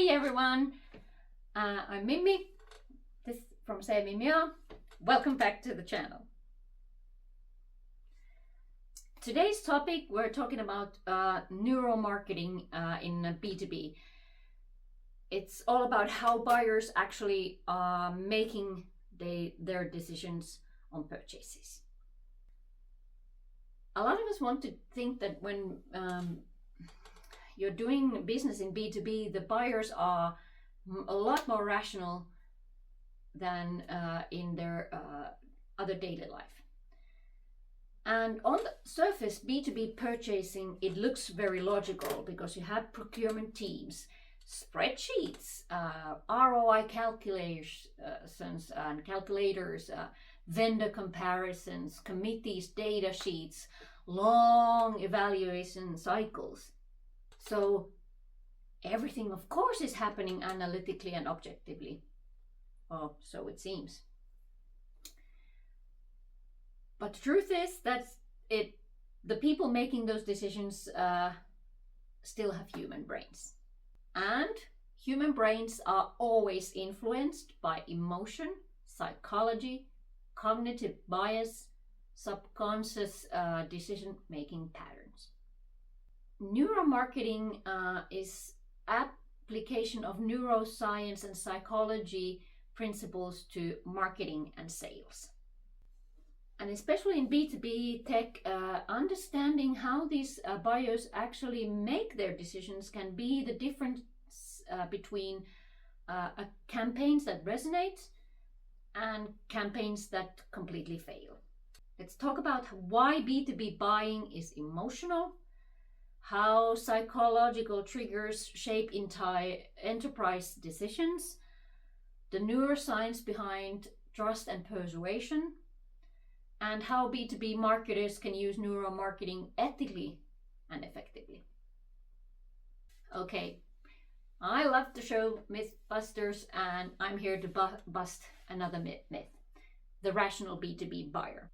Hi everyone, I'm Mimmi, this from C-Mimmi-O. Welcome back to the channel. Today's topic, we're talking about neuromarketing in B2B. It's all about how buyers actually are making their decisions on purchases. A lot of us want to think that when you're doing business in B2B, the buyers are a lot more rational than in their other daily life. And on the surface, B2B purchasing, it looks very logical because you have procurement teams, spreadsheets, ROI calculations and calculators, vendor comparisons, committees, data sheets, long evaluation cycles. So everything, of course, is happening analytically and objectively. Well, so it seems. But the truth is that the people making those decisions still have human brains. And human brains are always influenced by emotion, psychology, cognitive bias, subconscious decision-making patterns. Neuromarketing is application of neuroscience and psychology principles to marketing and sales. And especially in B2B tech, understanding how these buyers actually make their decisions can be the difference between campaigns that resonate and campaigns that completely fail. Let's talk about why B2B buying is emotional, how psychological triggers shape entire enterprise decisions, the neuroscience behind trust and persuasion, and how B2B marketers can use neuromarketing ethically and effectively. Okay, I love to show Mythbusters, and I'm here to bust another myth, the rational B2B buyer.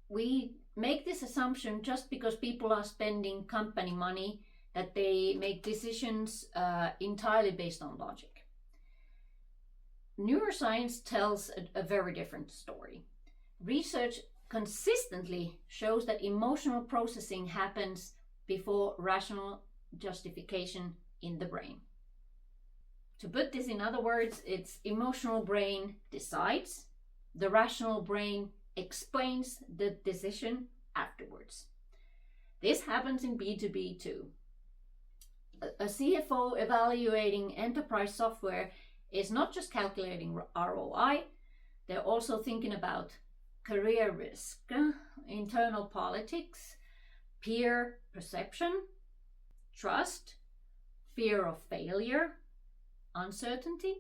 We make this assumption just because people are spending company money that they make decisions entirely based on logic. Neuroscience tells a very different story. Research consistently shows that emotional processing happens before rational justification in the brain. To put this in other words, it's emotional brain decides, the rational brain explains the decision afterwards. This happens in B2B too. A CFO evaluating enterprise software is not just calculating ROI, they're also thinking about career risk, internal politics, peer perception, trust, fear of failure, uncertainty.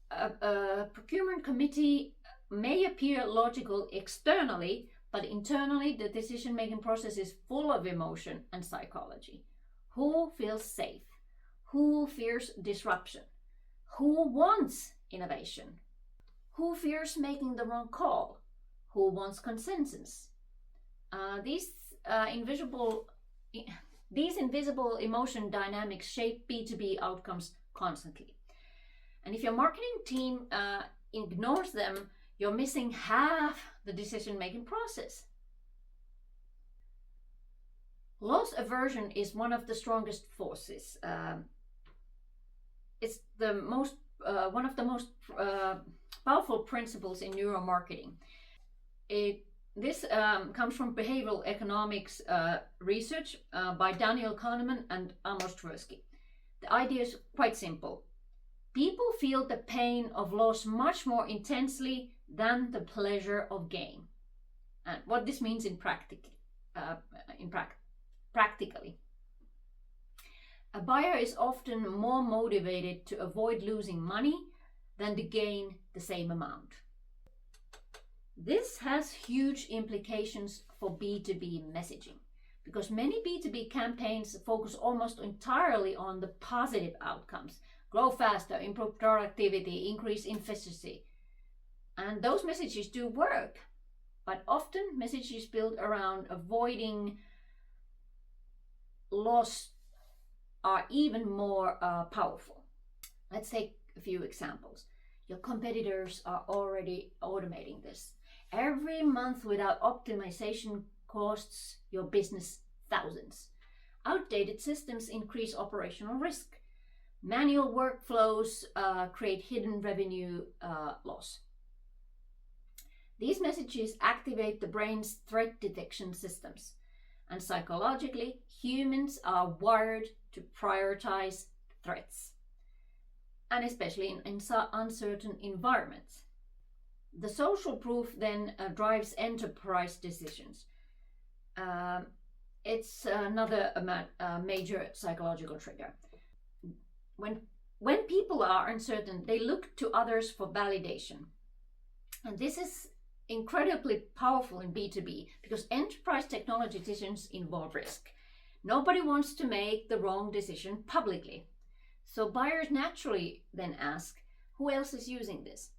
A procurement committee may appear logical externally, but internally the decision-making process is full of emotion and psychology. Who feels safe? Who fears disruption? Who wants innovation? Who fears making the wrong call? Who wants consensus? These invisible emotion dynamics shape B2B outcomes constantly. And if your marketing team ignores them, you're missing half the decision-making process. Loss aversion is one of the strongest forces. It's one of the most powerful principles in neuromarketing. This comes from behavioral economics research by Daniel Kahneman and Amos Tversky. The idea is quite simple. People feel the pain of loss much more intensely than the pleasure of gain. And what this means practically. A buyer is often more motivated to avoid losing money than to gain the same amount. This has huge implications for B2B messaging because many B2B campaigns focus almost entirely on the positive outcomes. Grow faster, improve productivity, increase efficiency. And those messages do work, but often messages built around avoiding loss are even more powerful. Let's take a few examples. Your competitors are already automating this. Every month without optimization costs your business thousands. Outdated systems increase operational risk. Manual workflows create hidden revenue loss. These messages activate the brain's threat detection systems. And psychologically, humans are wired to prioritize threats, and especially in uncertain environments. The social proof then drives enterprise decisions. It's another major psychological trigger. When people are uncertain, they look to others for validation. And this is incredibly powerful in B2B because enterprise technology decisions involve risk. Nobody wants to make the wrong decision publicly. So buyers naturally then ask, who else is using this?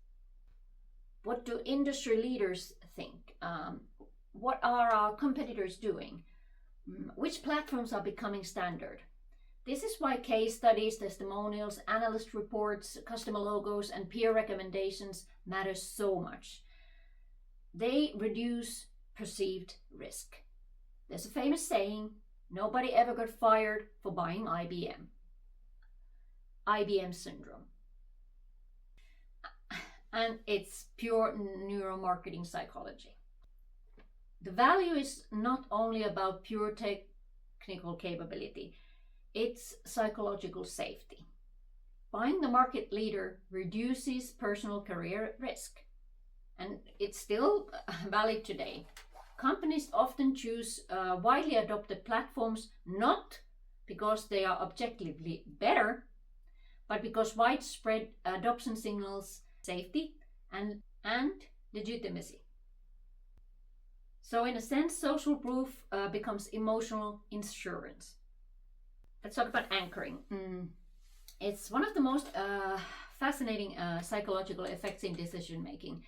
What do industry leaders think? What are our competitors doing? Which platforms are becoming standard? This is why case studies, testimonials, analyst reports, customer logos, and peer recommendations matter so much. They reduce perceived risk. There's a famous saying, nobody ever got fired for buying IBM. IBM syndrome. And it's pure neuromarketing psychology. The value is not only about pure technical capability, it's psychological safety. Buying the market leader reduces personal career risk. And it's still valid today. Companies often choose widely adopted platforms not because they are objectively better, but because widespread adoption signals safety and legitimacy. So in a sense, social proof becomes emotional insurance. Let's talk about anchoring. It's one of the most fascinating psychological effects in decision making.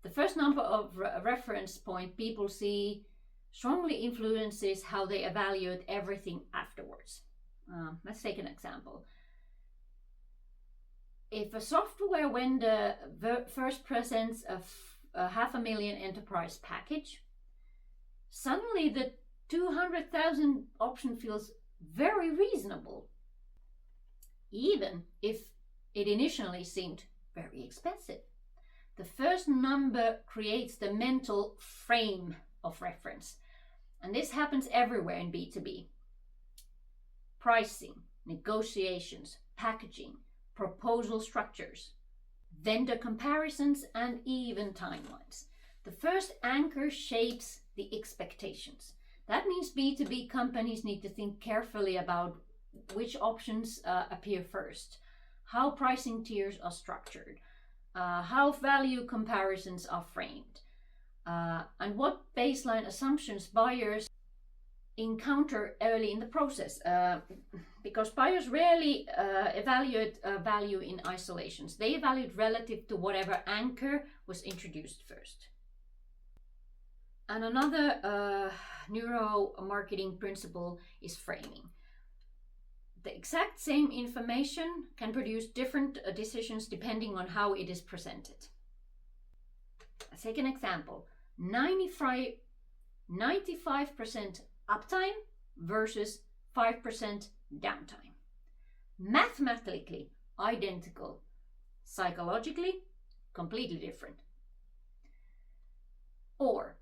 The first number of reference point people see strongly influences how they evaluate everything afterwards. Let's take an example. If a software vendor first presents a $500,000 enterprise package, suddenly the 200,000 option feels very reasonable, even if it initially seemed very expensive. The first number creates the mental frame of reference. And this happens everywhere in B2B. Pricing, negotiations, packaging, proposal structures, vendor comparisons, and even timelines. The first anchor shapes the expectations. That means B2B companies need to think carefully about which options appear first, how pricing tiers are structured, how value comparisons are framed, and what baseline assumptions buyers encounter early in the process. Because buyers rarely evaluate value in isolations. They evaluate relative to whatever anchor was introduced first. And another neuromarketing principle is framing. The exact same information can produce different decisions depending on how it is presented. Let's take an example. 95% uptime versus 5% downtime. Mathematically identical. Psychologically, completely different. Or,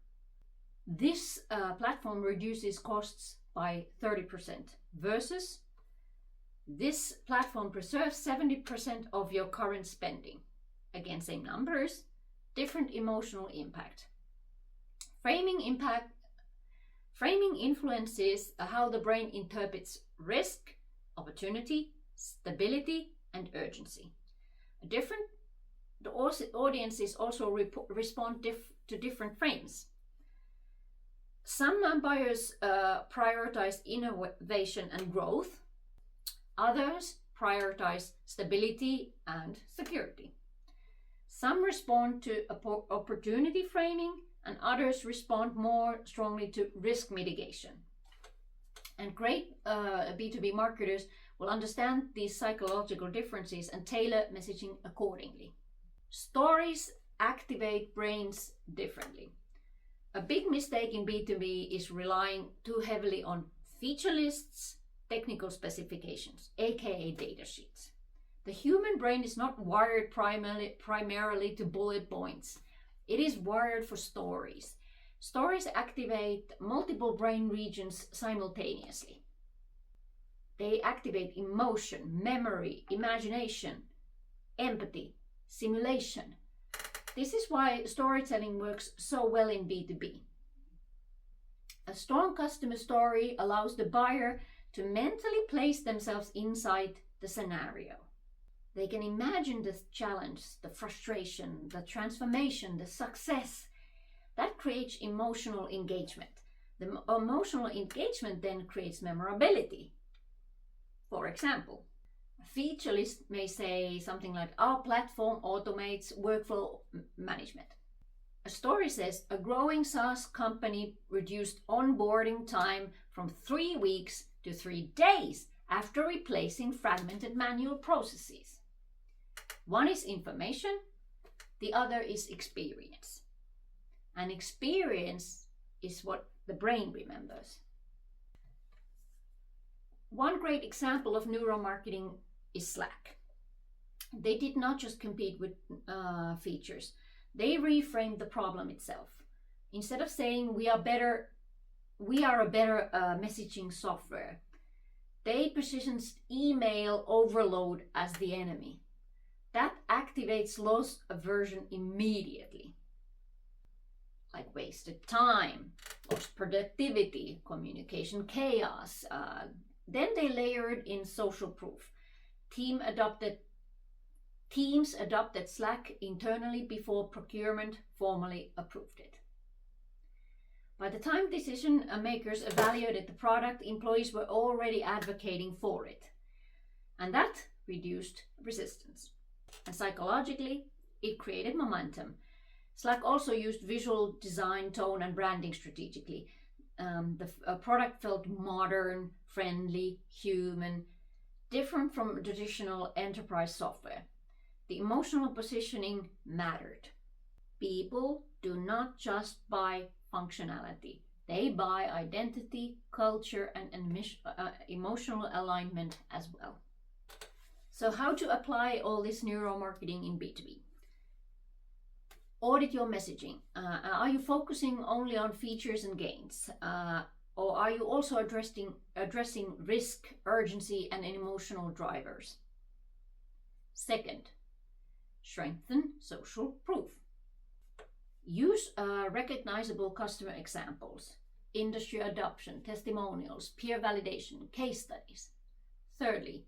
this platform reduces costs by 30% versus this platform preserves 70% of your current spending. Again, same numbers, different emotional impact. Framing influences how the brain interprets risk, opportunity, stability, and urgency. The audiences also respond to different frames. Some buyers prioritize innovation and growth. Others prioritize stability and security. Some respond to opportunity framing, and others respond more strongly to risk mitigation. And great B2B marketers will understand these psychological differences and tailor messaging accordingly. Stories activate brains differently. A big mistake in B2B is relying too heavily on feature lists, technical specifications, aka data sheets. The human brain is not wired primarily to bullet points. It is wired for stories. Stories activate multiple brain regions simultaneously. They activate emotion, memory, imagination, empathy, simulation. This is why storytelling works so well in B2B. A strong customer story allows the buyer to mentally place themselves inside the scenario. They can imagine the challenge, the frustration, the transformation, the success. That creates emotional engagement. The emotional engagement then creates memorability. For example, a feature list may say something like, our platform automates workflow management. A story says, a growing SaaS company reduced onboarding time from 3 weeks to 3 days after replacing fragmented manual processes. One is information, the other is experience. And experience is what the brain remembers. One great example of neuromarketing is Slack. They did not just compete with features. They reframed the problem itself. Instead of saying we are a better messaging software, they positioned email overload as the enemy. That activates loss aversion immediately. Like wasted time, lost productivity, communication chaos. Then they layered in social proof. Teams adopted Slack internally before procurement formally approved it. By the time decision makers evaluated the product, employees were already advocating for it. And that reduced resistance. And psychologically, it created momentum. Slack also used visual design, tone, and branding strategically. The product felt modern, friendly, human, different from traditional enterprise software. The emotional positioning mattered. People do not just buy functionality. They buy identity, culture, and emotional alignment as well. So how to apply all this neuromarketing in B2B? Audit your messaging. Are you focusing only on features and gains? Or are you also addressing risk, urgency, and emotional drivers? Second, strengthen social proof. Use recognizable customer examples, industry adoption, testimonials, peer validation, case studies. Thirdly,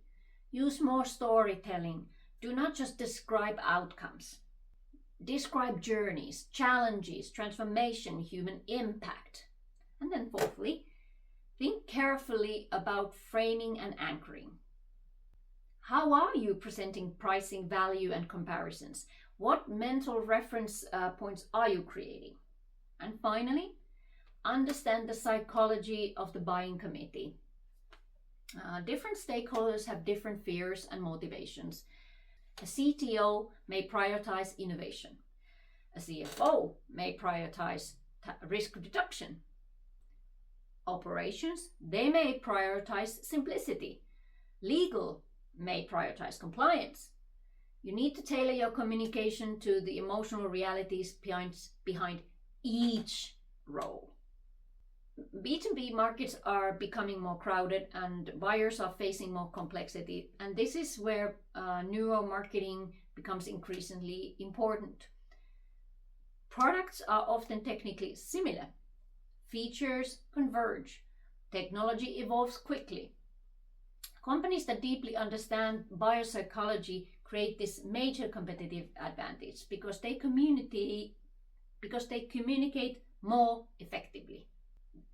use more storytelling. Do not just describe outcomes. Describe journeys, challenges, transformation, human impact. And then fourthly, think carefully about framing and anchoring. How are you presenting pricing, value, and comparisons? What mental reference points are you creating? And finally, understand the psychology of the buying committee. Different stakeholders have different fears and motivations. A CTO may prioritize innovation. A CFO may prioritize risk reduction. Operations, they may prioritize simplicity. Legal may prioritize compliance. You need to tailor your communication to the emotional realities behind each role. B2B markets are becoming more crowded and buyers are facing more complexity. And this is where neuromarketing becomes increasingly important. Products are often technically similar. Features converge. Technology evolves quickly. Companies that deeply understand buyer psychology create this major competitive advantage because they communicate more effectively.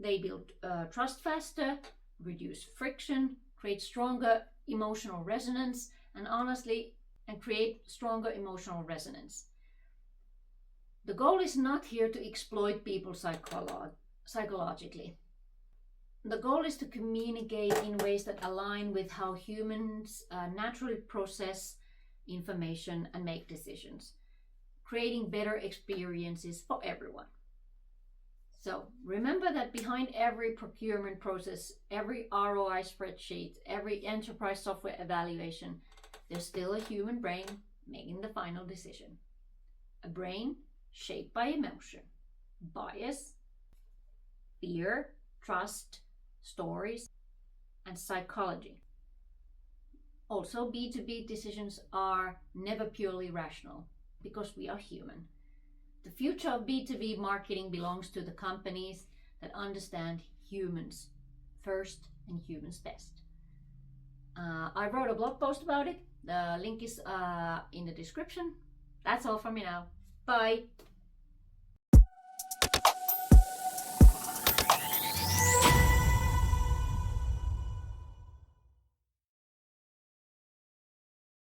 They build trust faster, reduce friction, create stronger emotional resonance, and create stronger emotional resonance. The goal is not here to exploit people psychologically. The goal is to communicate in ways that align with how humans naturally process information and make decisions, creating better experiences for everyone. So remember that behind every procurement process, every ROI spreadsheet, every enterprise software evaluation, there's still a human brain making the final decision. A brain shaped by emotion, bias, fear, trust, stories, and psychology. Also, B2B decisions are never purely rational because we are human. The future of B2B marketing belongs to the companies that understand humans first and humans best. I wrote a blog post about it. The link is in the description. That's all from me now. Bye.